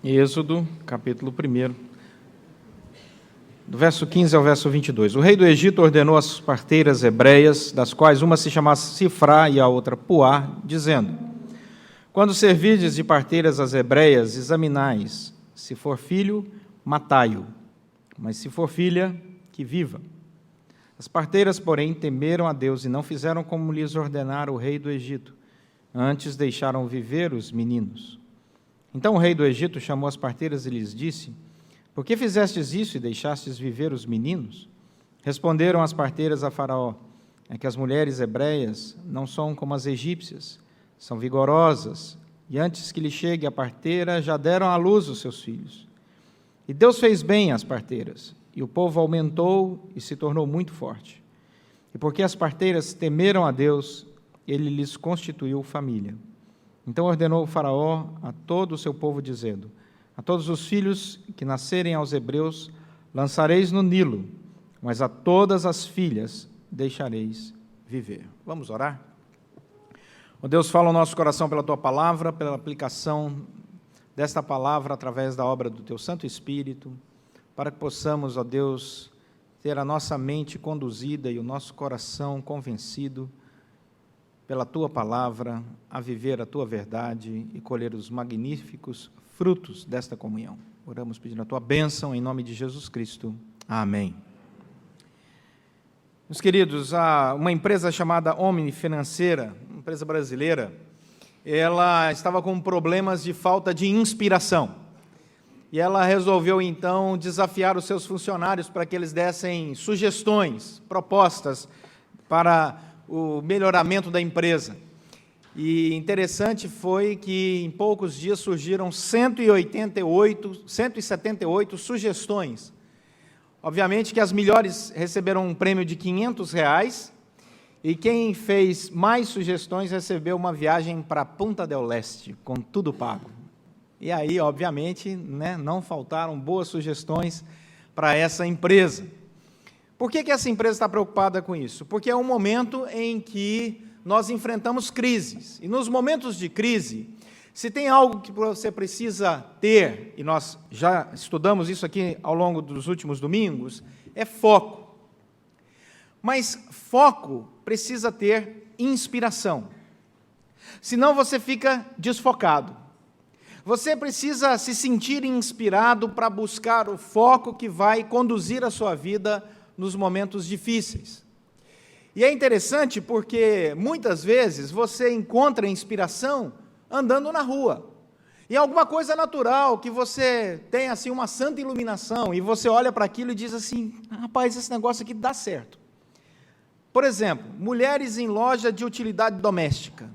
Êxodo, capítulo 1, do verso 15 ao verso 22. O rei do Egito ordenou às parteiras hebreias, das quais uma se chamasse Sifrá e a outra Puá, dizendo: quando servirdes de parteiras as hebreias, examinais, se for filho, matai-o, mas se for filha, que viva. As parteiras, porém, temeram a Deus e não fizeram como lhes ordenara o rei do Egito, antes deixaram viver os meninos. Então o rei do Egito chamou as parteiras e lhes disse: por que fizestes isso e deixastes viver os meninos? Responderam as parteiras a Faraó: é que as mulheres hebreias não são como as egípcias, são vigorosas, e antes que lhe chegue a parteira, já deram à luz os seus filhos. E Deus fez bem às parteiras, e o povo aumentou e se tornou muito forte. E porque as parteiras temeram a Deus, ele lhes constituiu família. Então ordenou o Faraó a todo o seu povo, dizendo: a todos os filhos que nascerem aos hebreus lançareis no Nilo, mas a todas as filhas deixareis viver. Vamos orar? Ó Deus, fala ao nosso coração pela Tua palavra, pela aplicação desta palavra através da obra do Teu Santo Espírito, para que possamos, ó Deus, ter a nossa mente conduzida e o nosso coração convencido pela Tua palavra, a viver a Tua verdade e colher os magníficos frutos desta comunhão. Oramos pedindo a Tua bênção, em nome de Jesus Cristo. Amém. Meus queridos, uma empresa chamada Omni Financeira, uma empresa brasileira, ela estava com problemas de falta de inspiração. E ela resolveu, então, desafiar os seus funcionários para que eles dessem sugestões, propostas para o melhoramento da empresa. E interessante foi que em poucos dias surgiram 178 sugestões. Obviamente que as melhores receberam um prêmio de R$500 e quem fez mais sugestões recebeu uma viagem para Punta del Este, com tudo pago. E aí, obviamente, não faltaram boas sugestões para essa empresa. Por que essa empresa está preocupada com isso? Porque é um momento em que nós enfrentamos crises. E nos momentos de crise, se tem algo que você precisa ter, e nós já estudamos isso aqui ao longo dos últimos domingos, é foco. Mas foco precisa ter inspiração. Senão você fica desfocado. Você precisa se sentir inspirado para buscar o foco que vai conduzir a sua vida nos momentos difíceis. E é interessante porque, muitas vezes, você encontra inspiração andando na rua. E alguma coisa natural, que você tem assim, uma santa iluminação, e você olha para aquilo e diz assim: rapaz, esse negócio aqui dá certo. Por exemplo, mulheres em loja de utilidade doméstica.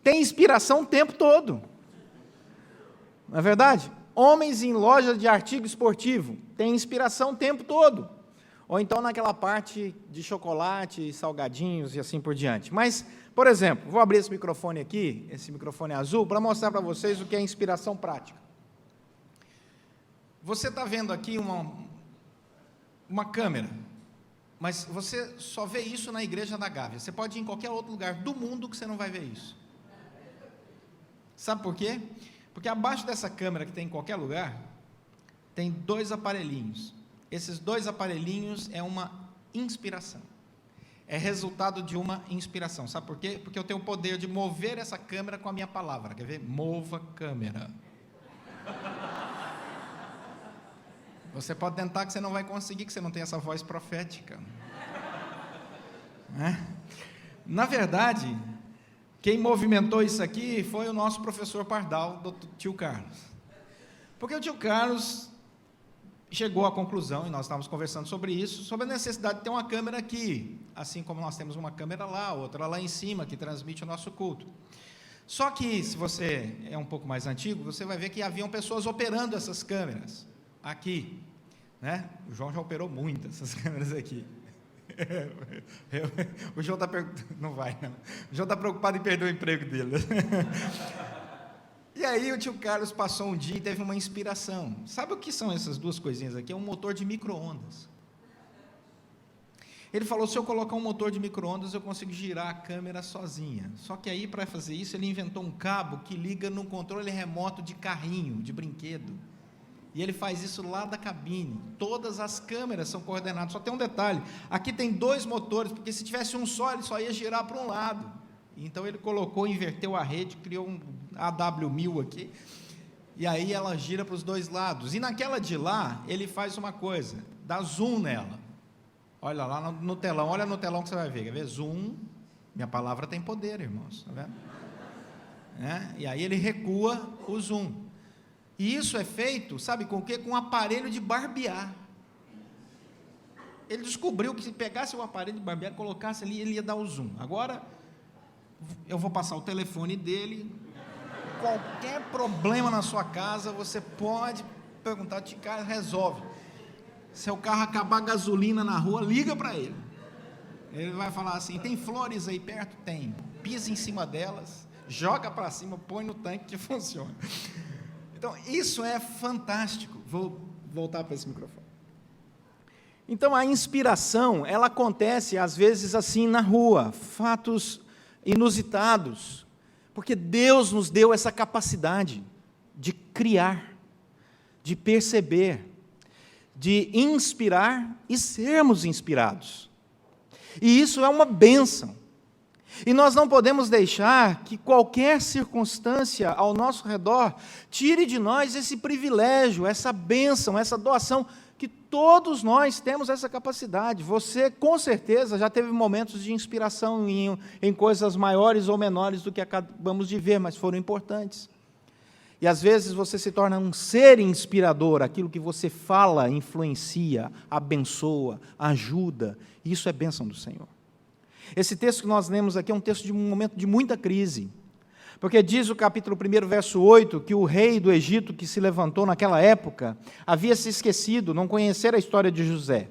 Tem inspiração o tempo todo. Não é verdade? Homens em loja de artigo esportivo. Tem inspiração o tempo todo. Ou então naquela parte de chocolate, salgadinhos e assim por diante. Mas, por exemplo, vou abrir esse microfone aqui, esse microfone azul, para mostrar para vocês o que é inspiração prática. Você está vendo aqui uma câmera, mas você só vê isso na Igreja da Gávea. Você pode ir em qualquer outro lugar do mundo que você não vai ver isso. Sabe por quê? Porque abaixo dessa câmera que tem em qualquer lugar, tem 2 aparelhinhos. Esses 2 aparelhinhos é uma inspiração. É resultado de uma inspiração. Sabe por quê? Porque eu tenho o poder de mover essa câmera com a minha palavra. Quer ver? Mova câmera. Você pode tentar que você não vai conseguir, que você não tem essa voz profética. Na verdade, quem movimentou isso aqui foi o nosso professor Pardal, do tio Carlos. Porque o tio Carlos chegou à conclusão, e nós estávamos conversando sobre isso, sobre a necessidade de ter uma câmera aqui, assim como nós temos uma câmera lá, outra lá em cima, que transmite o nosso culto. Só que, se você é um pouco mais antigo, você vai ver que haviam pessoas operando essas câmeras aqui, O João já operou muitas essas câmeras aqui. O João está não vai, não. O João está preocupado em perder o emprego dele. E aí o tio Carlos passou um dia e teve uma inspiração. Sabe o que são essas 2 coisinhas aqui? É um motor de micro-ondas. Ele falou, se eu colocar um motor de micro-ondas, eu consigo girar a câmera sozinha. Só que aí, para fazer isso, ele inventou um cabo que liga num controle remoto de carrinho, de brinquedo. E ele faz isso lá da cabine. Todas as câmeras são coordenadas. Só tem um detalhe, aqui tem 2 motores, porque se tivesse um só, ele só ia girar para um lado. Então ele colocou, inverteu a rede, criou um AW1000 aqui, e aí ela gira para os 2 lados. E naquela de lá, ele faz uma coisa, dá zoom nela. Olha lá no telão, olha no telão que você vai ver, quer ver? Zoom, minha palavra tem poder, irmãos, está vendo? E aí ele recua o zoom. E isso é feito, sabe com o quê? Com um aparelho de barbear. Ele descobriu que se pegasse o aparelho de barbear, colocasse ali, ele ia dar o zoom. Agora, eu vou passar o telefone dele, qualquer problema na sua casa, você pode perguntar, o cara resolve. Se o carro acabar a gasolina na rua, liga para ele. Ele vai falar assim, tem flores aí perto? Tem. Pisa em cima delas, joga para cima, põe no tanque que funciona. Então, isso é fantástico. Vou voltar para esse microfone. Então, a inspiração, ela acontece, às vezes, assim, na rua, fatos inusitados, porque Deus nos deu essa capacidade de criar, de perceber, de inspirar e sermos inspirados. E isso é uma bênção. E nós não podemos deixar que qualquer circunstância ao nosso redor tire de nós esse privilégio, essa bênção, essa doação, que todos nós temos essa capacidade. Você, com certeza, já teve momentos de inspiração em coisas maiores ou menores do que acabamos de ver, mas foram importantes. E às vezes você se torna um ser inspirador, aquilo que você fala influencia, abençoa, ajuda. Isso é bênção do Senhor. Esse texto que nós lemos aqui é um texto de um momento de muita crise, porque diz o capítulo 1, verso 8, que o rei do Egito que se levantou naquela época havia se esquecido, não conhecera a história de José.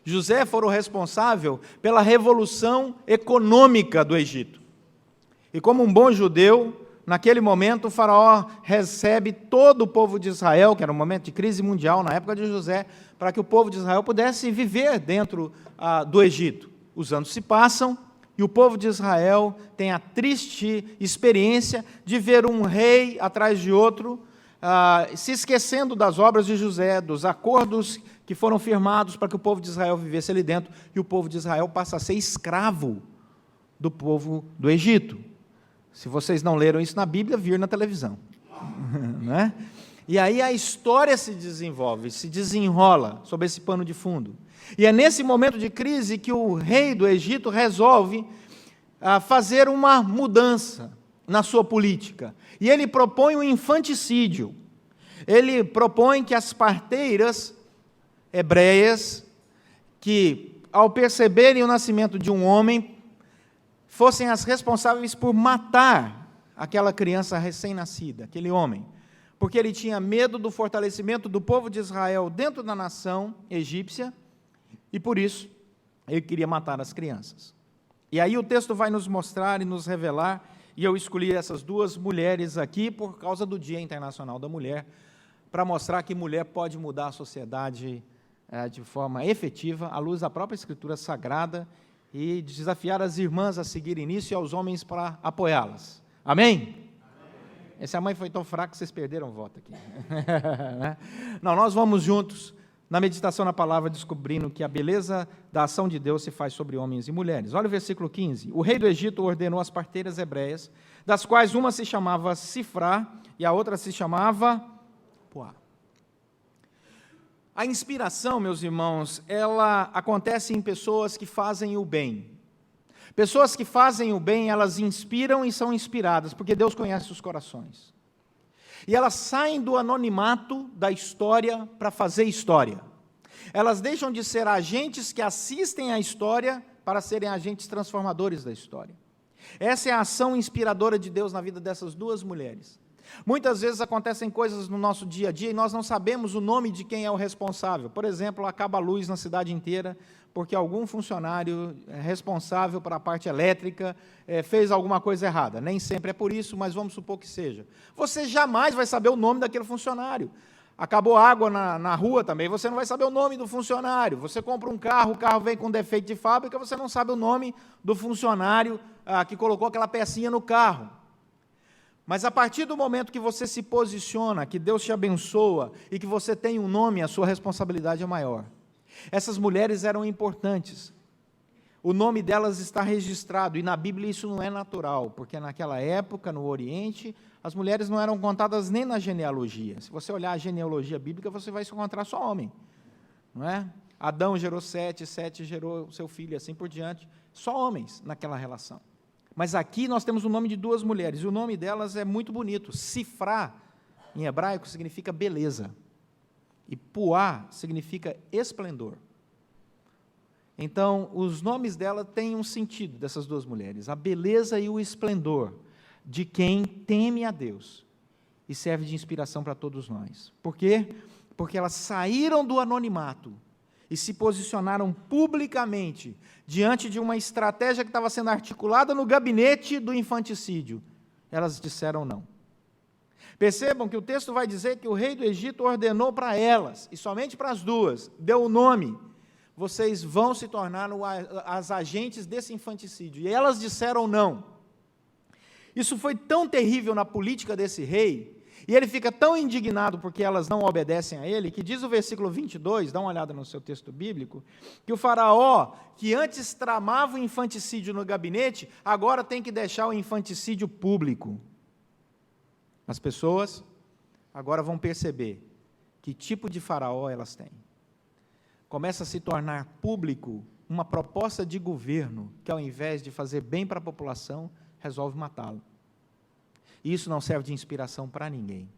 José foi o responsável pela revolução econômica do Egito. E como um bom judeu, naquele momento, o faraó recebe todo o povo de Israel, que era um momento de crise mundial na época de José, para que o povo de Israel pudesse viver dentro do Egito. Os anos se passam e o povo de Israel tem a triste experiência de ver um rei atrás de outro, se esquecendo das obras de José, dos acordos que foram firmados para que o povo de Israel vivesse ali dentro, e o povo de Israel passa a ser escravo do povo do Egito. Se vocês não leram isso na Bíblia, viram na televisão. Né? E aí a história se desenvolve, se desenrola sob esse pano de fundo. E é nesse momento de crise que o rei do Egito resolve fazer uma mudança na sua política. E ele propõe um infanticídio. Ele propõe que as parteiras hebreias, que ao perceberem o nascimento de um homem, fossem as responsáveis por matar aquela criança recém-nascida, aquele homem, porque ele tinha medo do fortalecimento do povo de Israel dentro da nação egípcia, e por isso ele queria matar as crianças. E aí o texto vai nos mostrar e nos revelar, e eu escolhi essas 2 mulheres aqui por causa do Dia Internacional da Mulher, para mostrar que mulher pode mudar a sociedade de forma efetiva, à luz da própria Escritura Sagrada, e desafiar as irmãs a seguirem nisso e aos homens para apoiá-las. Amém? Essa mãe foi tão fraca que vocês perderam o voto aqui. Não, nós vamos juntos na meditação na palavra, descobrindo que a beleza da ação de Deus se faz sobre homens e mulheres. Olha o versículo 15. O rei do Egito ordenou as parteiras hebreias, das quais uma se chamava Sifrá e a outra se chamava Puá. A inspiração, meus irmãos, ela acontece em pessoas que fazem o bem. Pessoas que fazem o bem, elas inspiram e são inspiradas, porque Deus conhece os corações. E elas saem do anonimato da história para fazer história. Elas deixam de ser agentes que assistem à história para serem agentes transformadores da história. Essa é a ação inspiradora de Deus na vida dessas 2 mulheres. Muitas vezes acontecem coisas no nosso dia a dia e nós não sabemos o nome de quem é o responsável. Por exemplo, acaba a luz na cidade inteira porque algum funcionário responsável para a parte elétrica fez alguma coisa errada. Nem sempre é por isso, mas vamos supor que seja. Você jamais vai saber o nome daquele funcionário. Acabou a água na rua também, você não vai saber o nome do funcionário. Você compra um carro, o carro vem com defeito de fábrica, você não sabe o nome do funcionário que colocou aquela pecinha no carro. Mas a partir do momento que você se posiciona, que Deus te abençoa e que você tem um nome, a sua responsabilidade é maior. Essas mulheres eram importantes. O nome delas está registrado, e na Bíblia isso não é natural, porque naquela época, no Oriente, as mulheres não eram contadas nem na genealogia. Se você olhar a genealogia bíblica, você vai encontrar só homem, não é? Adão gerou Sete, Sete gerou seu filho, e assim por diante. Só homens naquela relação. Mas aqui nós temos o nome de duas mulheres, e o nome delas é muito bonito. Sifrá, em hebraico, significa beleza, e Puá significa esplendor. Então, os nomes dela têm um sentido, dessas duas mulheres, a beleza e o esplendor de quem teme a Deus e serve de inspiração para todos nós. Por quê? Porque elas saíram do anonimato e se posicionaram publicamente diante de uma estratégia que estava sendo articulada no gabinete do infanticídio. Elas disseram não. Percebam que o texto vai dizer que o rei do Egito ordenou para elas, e somente para as duas, deu o nome: vocês vão se tornar as agentes desse infanticídio. E elas disseram não. Isso foi tão terrível na política desse rei, e ele fica tão indignado porque elas não obedecem a ele, que diz o versículo 22, dá uma olhada no seu texto bíblico, que o faraó, que antes tramava o infanticídio no gabinete, agora tem que deixar o infanticídio público. As pessoas agora vão perceber que tipo de faraó elas têm. Começa a se tornar público uma proposta de governo que, ao invés de fazer bem para a população, resolve matá-lo. E isso não serve de inspiração para ninguém.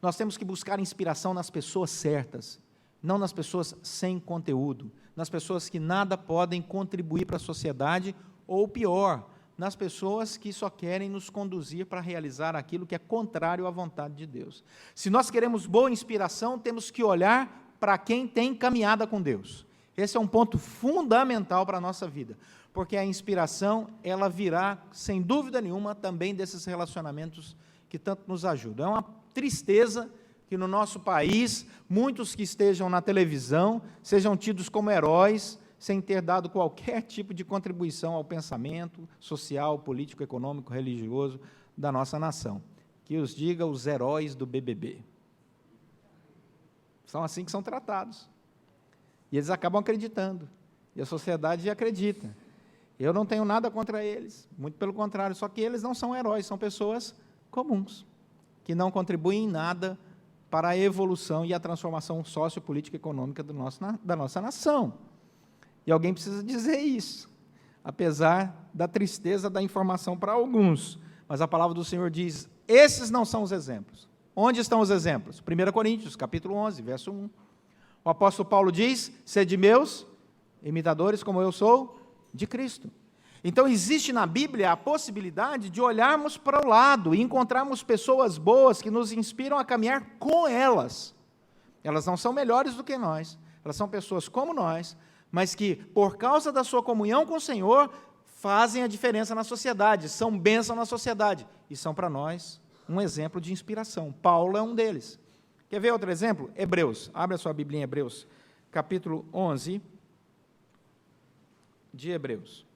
Nós temos que buscar inspiração nas pessoas certas, não nas pessoas sem conteúdo, nas pessoas que nada podem contribuir para a sociedade, ou pior, nas pessoas que só querem nos conduzir para realizar aquilo que é contrário à vontade de Deus. Se nós queremos boa inspiração, temos que olhar para quem tem caminhada com Deus. Esse é um ponto fundamental para a nossa vida, porque a inspiração, ela virá, sem dúvida nenhuma, também desses relacionamentos que tanto nos ajudam. É uma tristeza que no nosso país, muitos que estejam na televisão, sejam tidos como heróis, sem ter dado qualquer tipo de contribuição ao pensamento social, político, econômico, religioso da nossa nação. Que os diga os heróis do BBB. São assim que são tratados. E eles acabam acreditando. E a sociedade acredita. Eu não tenho nada contra eles, muito pelo contrário, só que eles não são heróis, são pessoas comuns, que não contribuem em nada para a evolução e a transformação sociopolítica e econômica da nossa nação. E alguém precisa dizer isso, apesar da tristeza da informação para alguns. Mas a palavra do Senhor diz, esses não são os exemplos. Onde estão os exemplos? 1 Coríntios, capítulo 11, verso 1. O apóstolo Paulo diz, sede meus imitadores como eu sou de Cristo. Então, existe na Bíblia a possibilidade de olharmos para o lado e encontrarmos pessoas boas que nos inspiram a caminhar com elas. Elas não são melhores do que nós, elas são pessoas como nós, mas que, por causa da sua comunhão com o Senhor, fazem a diferença na sociedade, são bênção na sociedade, e são para nós um exemplo de inspiração. Paulo é um deles. Quer ver outro exemplo? Hebreus. Abre a sua Bíblia em Hebreus, capítulo 11 de Hebreus.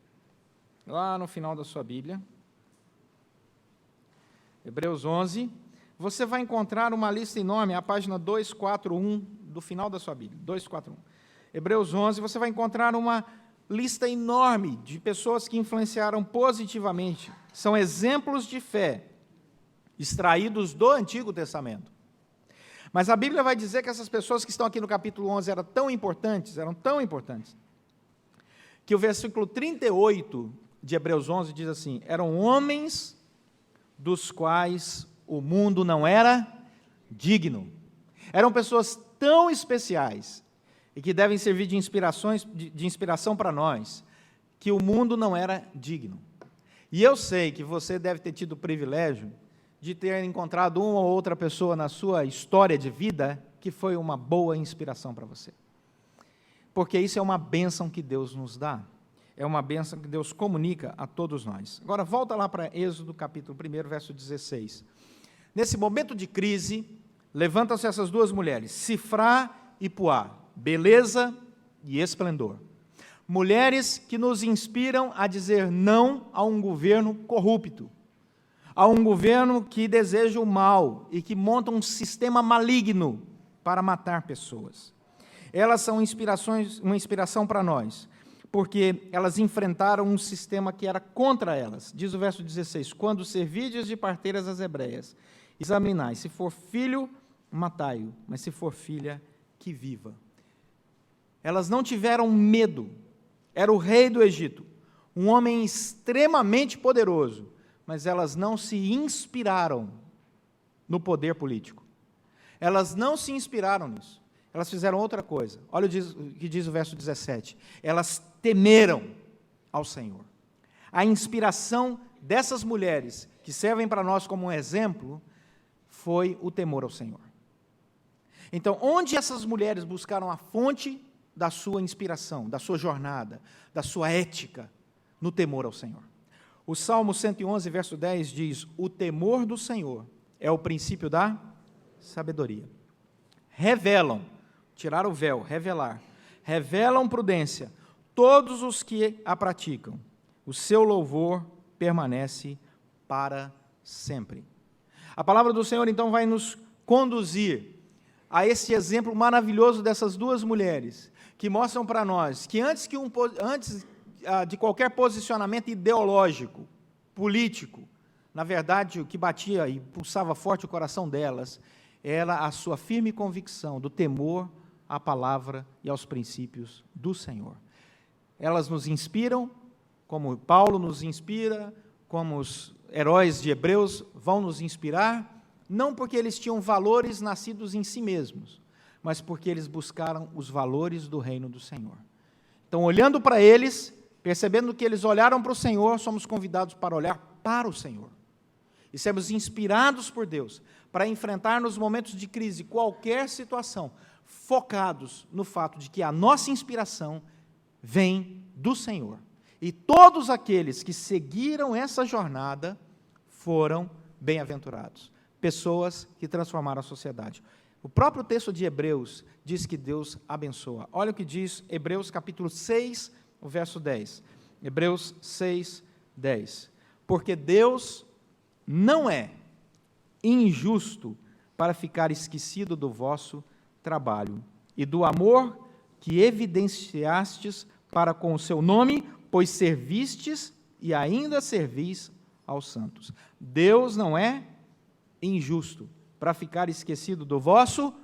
Lá no final da sua Bíblia. Hebreus 11. Você vai encontrar uma lista enorme, a página 241 do final da sua Bíblia. 241. Hebreus 11, você vai encontrar uma lista enorme de pessoas que influenciaram positivamente. São exemplos de fé extraídos do Antigo Testamento. Mas a Bíblia vai dizer que essas pessoas que estão aqui no capítulo 11 eram tão importantes, que o versículo 38 de Hebreus 11 diz assim, eram homens dos quais o mundo não era digno. Eram pessoas tão especiais e que devem servir de inspiração para nós, que o mundo não era digno. E eu sei que você deve ter tido o privilégio de ter encontrado uma ou outra pessoa na sua história de vida que foi uma boa inspiração para você. Porque isso é uma bênção que Deus nos dá. É uma bênção que Deus comunica a todos nós. Agora, volta lá para Êxodo, capítulo 1, verso 16. Nesse momento de crise, levantam-se essas duas mulheres, Sifrá e Puá, beleza e esplendor. Mulheres que nos inspiram a dizer não a um governo corrupto, a um governo que deseja o mal e que monta um sistema maligno para matar pessoas. Elas são uma inspiração para nós, porque elas enfrentaram um sistema que era contra elas. Diz o verso 16, quando servirdes de parteiras às hebreias, examinai, se for filho, matai-o, mas se for filha, que viva. Elas não tiveram medo. Era o rei do Egito, um homem extremamente poderoso, mas elas não se inspiraram no poder político. Elas não se inspiraram nisso. Elas fizeram outra coisa. Olha o que diz o verso 17. Elas temeram ao Senhor. A inspiração dessas mulheres, que servem para nós como um exemplo, foi o temor ao Senhor. Então, onde essas mulheres buscaram a fonte da sua inspiração, da sua jornada, da sua ética, no temor ao Senhor? O Salmo 111, verso 10 diz, o temor do Senhor é o princípio da sabedoria. Revelam, tirar o véu, revelam prudência, todos os que a praticam. O seu louvor permanece para sempre. A palavra do Senhor, então, vai nos conduzir a esse exemplo maravilhoso dessas duas mulheres, que mostram para nós que antes de qualquer posicionamento ideológico, político, na verdade, o que batia e pulsava forte o coração delas era a sua firme convicção do temor à palavra e aos princípios do Senhor. Elas nos inspiram, como Paulo nos inspira, como os heróis de Hebreus vão nos inspirar, não porque eles tinham valores nascidos em si mesmos, mas porque eles buscaram os valores do reino do Senhor. Então, olhando para eles, percebendo que eles olharam para o Senhor, somos convidados para olhar para o Senhor. E sermos inspirados por Deus para enfrentar nos momentos de crise qualquer situação, focados no fato de que a nossa inspiração vem do Senhor. E todos aqueles que seguiram essa jornada foram bem-aventurados. Pessoas que transformaram a sociedade. O próprio texto de Hebreus diz que Deus abençoa. Olha o que diz Hebreus capítulo 6, o verso 10. Hebreus 6, 10. Porque Deus não é injusto para ficar esquecido do vosso trabalho e do amor que evidenciastes para com o seu nome, pois servistes e ainda servis aos santos. Deus não é injusto para ficar esquecido do vosso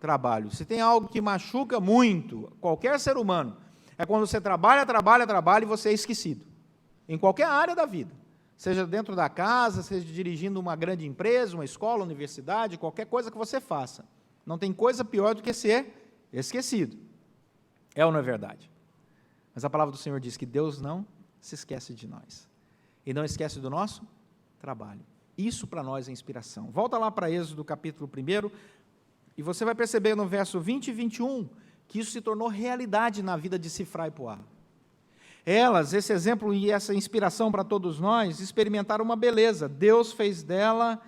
trabalho. Se tem algo que machuca muito qualquer ser humano, é quando você trabalha e você é esquecido. Em qualquer área da vida. Seja dentro da casa, seja dirigindo uma grande empresa, uma escola, universidade, qualquer coisa que você faça. Não tem coisa pior do que ser esquecido. É ou não é verdade? Mas a palavra do Senhor diz que Deus não se esquece de nós. E não esquece do nosso trabalho. Isso para nós é inspiração. Volta lá para Êxodo capítulo 1, e você vai perceber no verso 20 e 21, que isso se tornou realidade na vida de Sifrá e Puá. Elas, esse exemplo e essa inspiração para todos nós, experimentaram uma beleza. Deus fez delas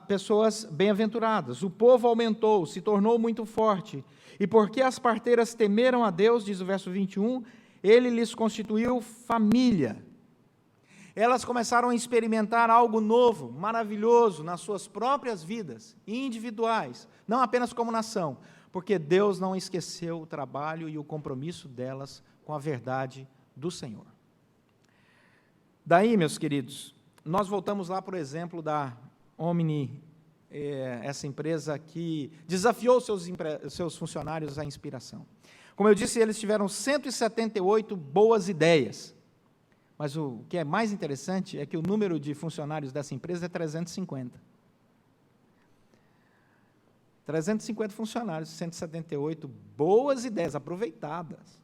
pessoas bem-aventuradas. O povo aumentou, se tornou muito forte. E porque as parteiras temeram a Deus, diz o verso 21, ele lhes constituiu família. Elas começaram a experimentar algo novo, maravilhoso, nas suas próprias vidas, individuais, não apenas como nação, porque Deus não esqueceu o trabalho e o compromisso delas com a verdade do Senhor. Daí, meus queridos, nós voltamos lá para o exemplo da Omni, essa empresa que desafiou seus funcionários à inspiração. Como eu disse, eles tiveram 178 boas ideias. Mas o que é mais interessante é que o número de funcionários dessa empresa é 350. 350 funcionários, 178 boas ideias aproveitadas.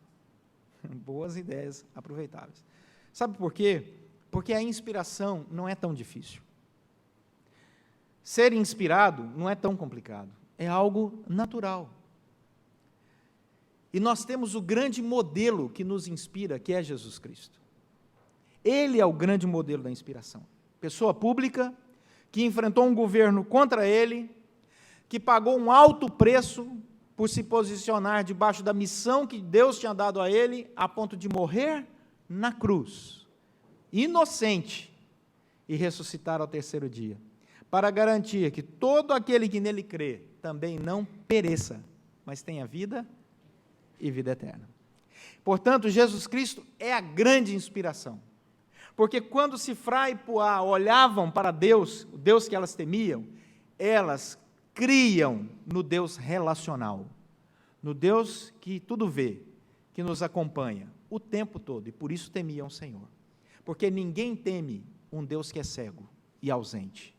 Boas ideias aproveitáveis. Sabe por quê? Porque a inspiração não é tão difícil. Ser inspirado não é tão complicado. É algo natural. E nós temos o grande modelo que nos inspira, que é Jesus Cristo. Ele é o grande modelo da inspiração. Pessoa pública, que enfrentou um governo contra ele, que pagou um alto preço por se posicionar debaixo da missão que Deus tinha dado a ele, a ponto de morrer na cruz, inocente, e ressuscitar ao terceiro dia, para garantir que todo aquele que nele crê também não pereça, mas tenha vida e vida eterna. Portanto, Jesus Cristo é a grande inspiração, porque quando Sifrá e Puá olhavam para Deus, o Deus que elas temiam, elas criam no Deus relacional, no Deus que tudo vê, que nos acompanha o tempo todo, e por isso temiam o Senhor, porque ninguém teme um Deus que é cego e ausente,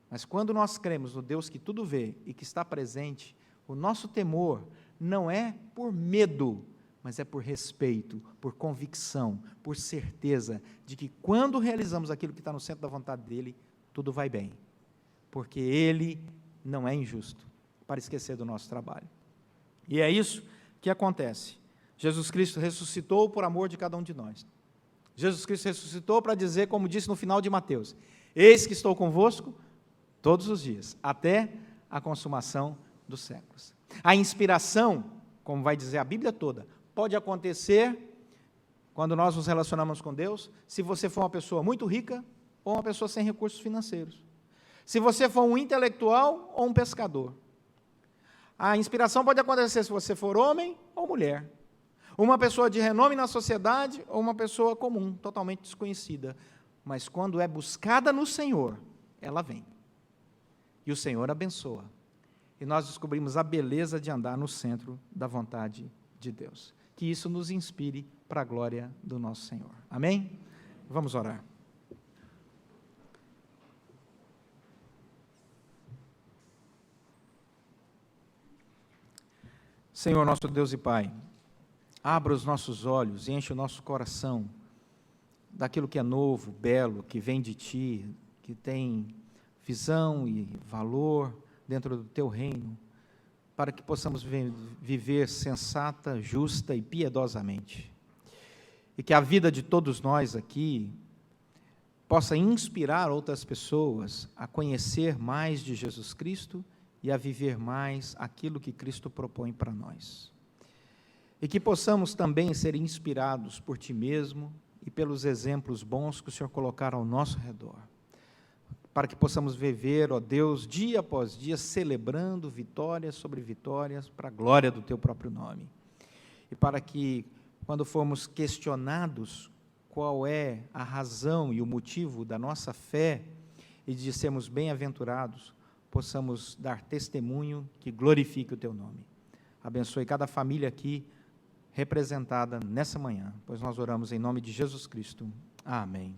mas quando nós cremos no Deus que tudo vê e que está presente, o nosso temor não é por medo, mas é por respeito, por convicção, por certeza de que quando realizamos aquilo que está no centro da vontade dEle, tudo vai bem, porque Ele não é injusto para esquecer do nosso trabalho. E é isso que acontece. Jesus Cristo ressuscitou por amor de cada um de nós. Jesus Cristo ressuscitou para dizer, como disse no final de Mateus, eis que estou convosco todos os dias, até a consumação dos séculos. A inspiração, como vai dizer a Bíblia toda, pode acontecer quando nós nos relacionamos com Deus, se você for uma pessoa muito rica ou uma pessoa sem recursos financeiros. Se você for um intelectual ou um pescador. A inspiração pode acontecer se você for homem ou mulher. Uma pessoa de renome na sociedade ou uma pessoa comum, totalmente desconhecida. Mas quando é buscada no Senhor, ela vem. E o Senhor abençoa. E nós descobrimos a beleza de andar no centro da vontade de Deus. Que isso nos inspire para a glória do nosso Senhor. Amém? Vamos orar. Senhor, nosso Deus e Pai, abra os nossos olhos e enche o nosso coração daquilo que é novo, belo, que vem de Ti, que tem visão e valor dentro do Teu reino, para que possamos viver sensata, justa e piedosamente. E que a vida de todos nós aqui possa inspirar outras pessoas a conhecer mais de Jesus Cristo e a viver mais aquilo que Cristo propõe para nós. E que possamos também ser inspirados por Ti mesmo e pelos exemplos bons que o Senhor colocar ao nosso redor, para que possamos viver, ó Deus, dia após dia, celebrando vitórias sobre vitórias, para a glória do Teu próprio nome. E para que, quando formos questionados qual é a razão e o motivo da nossa fé, e de sermos bem-aventurados, possamos dar testemunho que glorifique o Teu nome. Abençoe cada família aqui representada nessa manhã, pois nós oramos em nome de Jesus Cristo. Amém.